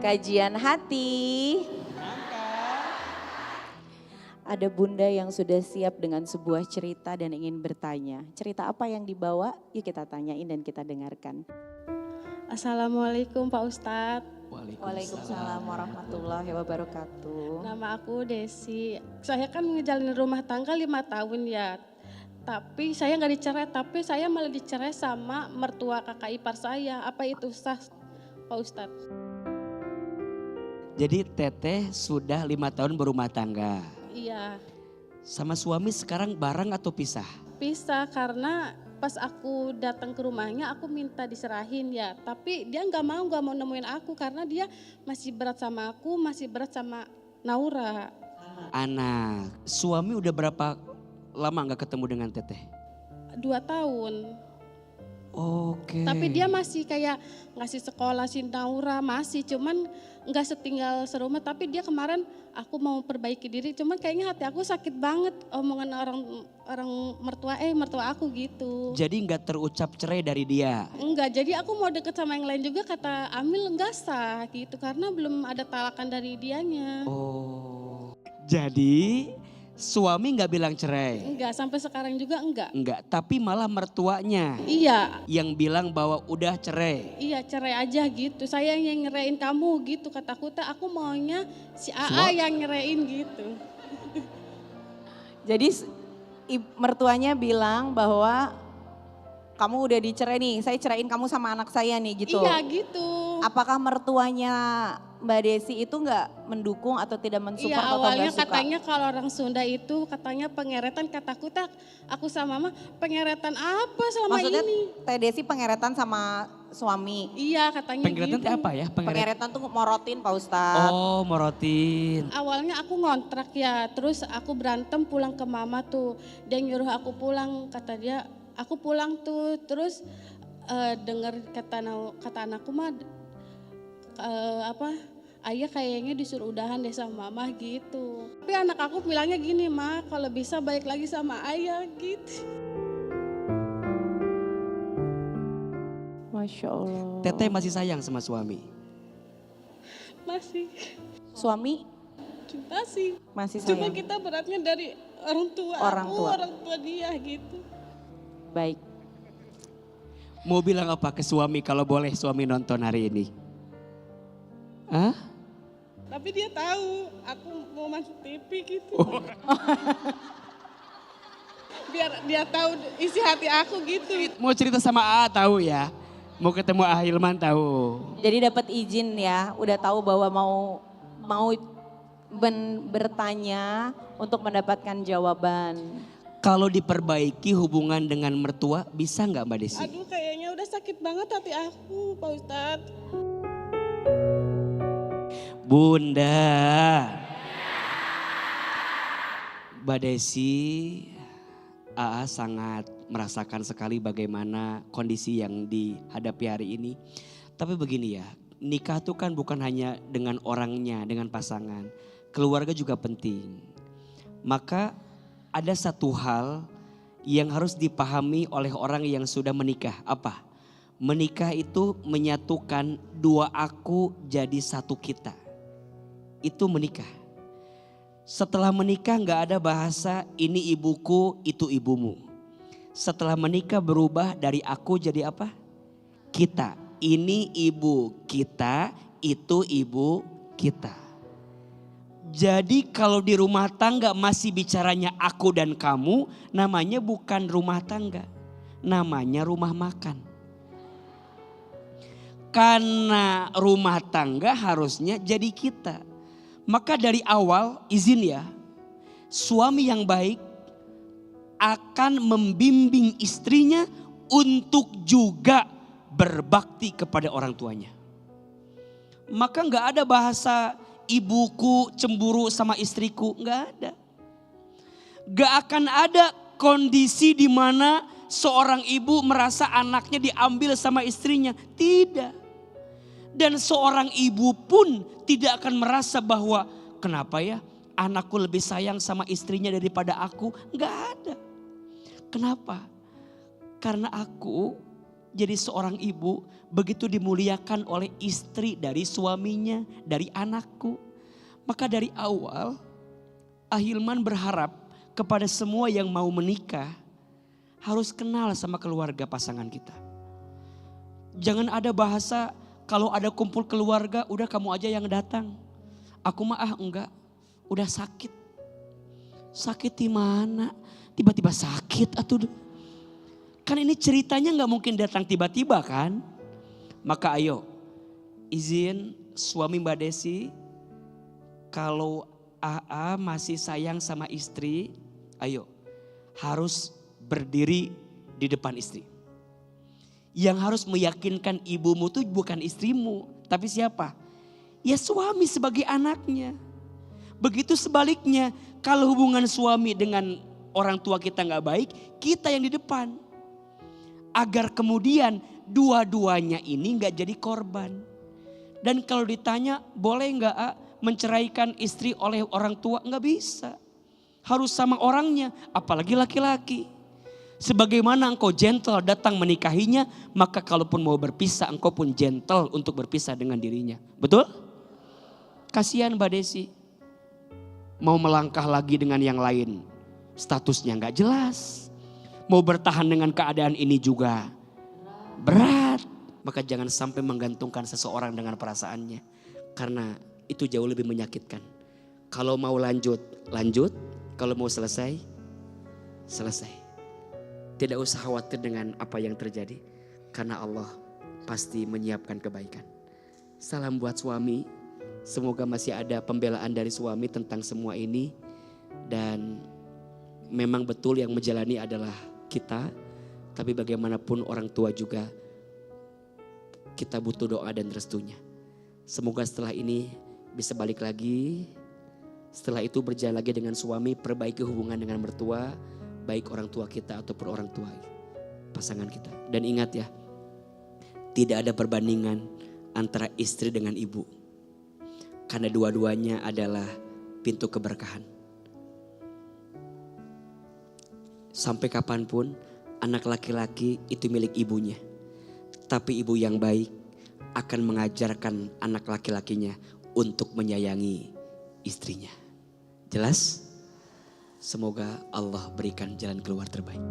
Kajian hati. Ada bunda yang sudah siap dengan sebuah cerita dan ingin bertanya. Cerita apa yang dibawa? Yuk kita tanyain dan kita dengarkan. Assalamualaikum Pak Ustadz. Waalaikumsalam warahmatullahi wabarakatuh. Nama aku Desi. Saya kan ngejalanin rumah tangga 5 tahun ya. Tapi saya nggak dicerai, tapi saya malah dicerai sama mertua kakak ipar saya. Apa itu sah Pak Ustadz? Jadi Teteh sudah 5 tahun berumah tangga. Iya, Sama suami sekarang bareng atau pisah? pisah karena pas aku datang ke rumahnya aku minta diserahin ya. Tapi dia nggak mau nemuin aku karena dia masih berat sama aku, masih berat sama Naura. Anak, suami udah berapa lama gak ketemu dengan Teteh? 2 tahun. Oke. Tapi dia masih kayak ngasih sekolah si Naura masih, cuman nggak setinggal serumah. Tapi dia kemarin aku mau perbaiki diri, cuman kayaknya hati aku sakit banget omongan orang mertua aku gitu. Jadi gak terucap cerai dari dia? Enggak, jadi aku mau deket sama yang lain juga kata Amil enggak sah gitu karena belum ada talakan dari dianya. Oh, jadi suami gak bilang cerai? Enggak, sampai sekarang juga enggak. Enggak, tapi malah mertuanya Iya, yang bilang bahwa udah cerai. iya cerai aja gitu. Saya yang nyerain kamu gitu kataku. Aku maunya si AA yang nyerain gitu. Jadi mertuanya bilang bahwa kamu udah dicerai nih, saya ceraiin kamu sama anak saya nih gitu. Iya gitu. Apakah mertuanya Mbak Desi itu nggak mendukung atau tidak mensupport Iya atau awalnya nggak suka? katanya kalau orang Sunda itu katanya pengeretan, kataku aku sama mama pengeretan apa selama Maksudnya ini. Teh Desi pengeretan sama suami. Iya katanya Pengeretan gitu. itu apa ya? Pengeretan tuh morotin Pak Ustadz. Oh, morotin. Awalnya aku ngontrak ya, terus aku berantem pulang ke mama tuh. Dia nyuruh aku pulang, kata dia aku pulang tuh. Terus denger kata anakku mah ayah kayaknya disuruh udahan deh sama mama gitu. Tapi anak aku bilangnya gini, Ma kalau bisa balik lagi sama ayah gitu. Masya Allah. Teteh masih sayang sama suami? Masih, Suami masih Cuma sayang. kita beratnya dari orang tua Orang aku, tua. orang tua dia gitu. Baik. Mau bilang apa ke suami kalau boleh suami nonton hari ini? Hah? Tapi dia tahu aku mau masuk TV gitu. Biar dia tahu isi hati aku gitu. Mau cerita sama A tahu ya? Mau ketemu A Hilman tahu? Jadi dapat izin ya, udah tahu bahwa mau bertanya untuk mendapatkan jawaban. Kalau diperbaiki hubungan dengan mertua bisa nggak Mbak Desi? Aduh kayaknya udah sakit banget hati aku Pak Ustadz. Bunda, Mbak Desi, AA sangat merasakan sekali bagaimana kondisi yang dihadapi hari ini. Tapi begini ya, nikah itu kan bukan hanya dengan orangnya, dengan pasangan. Keluarga juga penting. Maka ada satu hal yang harus dipahami oleh orang yang sudah menikah. Apa? Menikah itu menyatukan dua aku jadi satu kita. Itu menikah. Setelah menikah gak ada bahasa ini ibuku, itu ibumu. Setelah menikah berubah dari aku jadi apa? Kita. Ini ibu kita, itu ibu kita. Jadi kalau di rumah tangga masih bicaranya aku dan kamu, namanya bukan rumah tangga. Namanya rumah makan. Karena rumah tangga harusnya jadi kita. Maka dari awal izin ya, suami yang baik akan membimbing istrinya untuk juga berbakti kepada orang tuanya. Maka gak ada bahasa ibuku cemburu sama istriku, gak ada. Gak akan ada kondisi di mana seorang ibu merasa anaknya diambil sama istrinya, tidak. Dan seorang ibu pun tidak akan merasa bahwa kenapa ya anakku lebih sayang sama istrinya daripada aku. Enggak ada. Kenapa? Karena aku Jadi seorang ibu begitu dimuliakan oleh istri dari suaminya, dari anakku. Maka dari awal Ahilman berharap kepada semua yang mau menikah harus kenal sama keluarga pasangan kita. Jangan ada bahasa kalau ada kumpul keluarga udah kamu aja yang datang. Aku mah enggak, udah sakit. Sakit di mana? Tiba-tiba sakit atuh. Kan ini ceritanya nggak mungkin datang tiba-tiba kan? Maka ayo izin suami Mbak Desi, kalau AA masih sayang sama istri, ayo harus berdiri di depan istri. Yang harus meyakinkan ibumu tuh bukan istrimu, tapi siapa? Ya suami sebagai anaknya. Begitu sebaliknya, kalau hubungan suami dengan orang tua kita nggak baik, kita yang di depan. Agar kemudian dua-duanya ini nggak jadi korban. Dan kalau ditanya boleh nggak menceraikan istri oleh orang tua? Nggak bisa. Harus sama orangnya, apalagi laki-laki. Sebagaimana engkau gentle datang menikahinya, maka kalaupun mau berpisah engkau pun gentle untuk berpisah dengan dirinya. Betul? Kasihan Mbak Desi. Mau melangkah lagi dengan yang lain, statusnya nggak jelas. Mau bertahan dengan keadaan ini juga berat. Maka jangan sampai menggantungkan seseorang dengan perasaannya. Karena itu jauh lebih menyakitkan. Kalau mau lanjut, lanjut. Kalau mau selesai, selesai. Tidak usah khawatir dengan apa yang terjadi. Karena Allah pasti menyiapkan kebaikan. Salam buat suami. Semoga masih ada pembelaan dari suami tentang semua ini. Dan memang betul yang menjalani adalah kita, tapi bagaimanapun orang tua juga kita butuh doa dan restunya. Semoga setelah ini bisa balik lagi, setelah itu berjalan lagi dengan suami, perbaiki hubungan dengan mertua, baik orang tua kita ataupun orang tua pasangan kita. Dan ingat ya, tidak ada perbandingan antara istri dengan ibu, karena dua-duanya adalah pintu keberkahan. Sampai kapanpun anak laki-laki itu milik ibunya. Tapi ibu yang baik akan mengajarkan anak laki-lakinya untuk menyayangi istrinya. Jelas? Semoga Allah berikan jalan keluar terbaik.